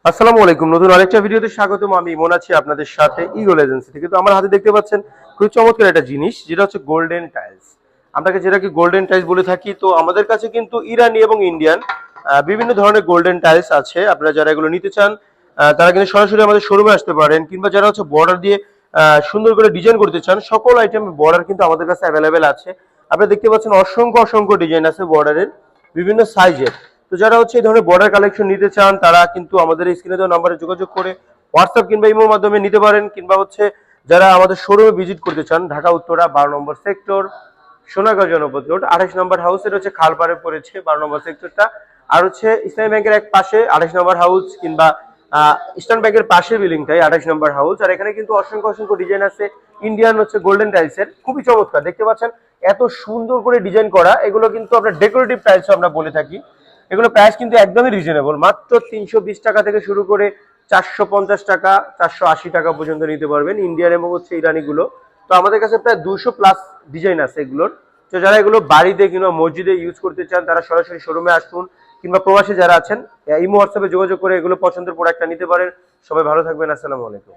আসসালামু আলাইকুম। নতুন আরেকটা ভিডিওতে স্বাগতম। আমি ইমন আছি আপনাদের সাথে ইগল এজেন্সি থেকে। তো আমার হাতে দেখতে পাচ্ছেন খুব চমৎকার একটা জিনিস, যেটা হচ্ছে গোল্ডেন টাইলস। আপনাকে যেটাকে গোল্ডেন টাইলস বলে থাকি। তো আমাদের কাছে কিন্তু ইরানি এবং ইন্ডিয়ান বিভিন্ন ধরনের গোল্ডেন টাইলস আছে। আপনারা যারা এগুলো নিতে চান তারা কিন্তু সরাসরি আমাদের শোরুমে আসতে পারেন, কিংবা যারা হচ্ছে বর্ডার দিয়ে সুন্দর করে ডিজাইন করতে চান, সকল আইটেমের বর্ডার কিন্তু আমাদের কাছে অ্যাভেলেবেল আছে। আপনারা দেখতে পাচ্ছেন অসংখ্য অসংখ্য ডিজাইন আছে বর্ডারের বিভিন্ন সাইজের। তো যারা হচ্ছে এই ধরনের বর্ডার কালেকশন নিতে চান তারা কিন্তু আমাদের এই স্ক্রিনে দেওয়া নাম্বারে যোগাযোগ করে হোয়াটসঅ্যাপ কিংবা ইমোর মাধ্যমে নিতে পারেন, কিংবা হচ্ছে যারা আমাদের শোরুমে ভিজিট করতে চান, ঢাকা উত্তরা 12 নম্বর সেক্টর, সোনাগাঁও জনপদ রোড, 28 নম্বর হাউস। এটা হচ্ছে খালপাড়ে পড়েছে 12 নম্বর সেক্টরটা। আর হচ্ছে ইসলামী ব্যাংকের এক পাশে 28 নম্বর হাউস, কিংবা ইস্টার্ন ব্যাংকের পাশে বিল্ডিংটাই 28 নম্বর হাউস। আর এখানে কিন্তু অসংখ্য অসংখ্য ডিজাইন আছে ইন্ডিয়ান হচ্ছে গোল্ডেন টাইলসের, খুবই চমৎকার। দেখতে পাচ্ছেন এত সুন্দর করে ডিজাইন করা, এগুলো কিন্তু আমরা ডেকোরেটিভ টাইলস আমরা বলে থাকি। এগুলো প্রাইস কিন্তু একদমই রিজনেবল, মাত্র 320 টাকা থেকে শুরু করে 450 টাকা, 480 টাকা পর্যন্ত নিতে পারবেন ইন্ডিয়ান এবং হচ্ছে ইরানি গুলো। তো আমাদের কাছে প্রায় 200+ ডিজাইন আছে এগুলোর। তো যারা এগুলো বাড়িতে কিংবা মসজিদে ইউজ করতে চান তারা সরাসরি শোরুমে আসুন, কিংবা প্রবাসী যারা আছেন ইমো হোয়াটসঅ্যাপে যোগাযোগ করে এগুলো পছন্দের প্রোডাক্টটা নিতে পারেন। সবাই ভালো থাকবেন। আসসালামু আলাইকুম।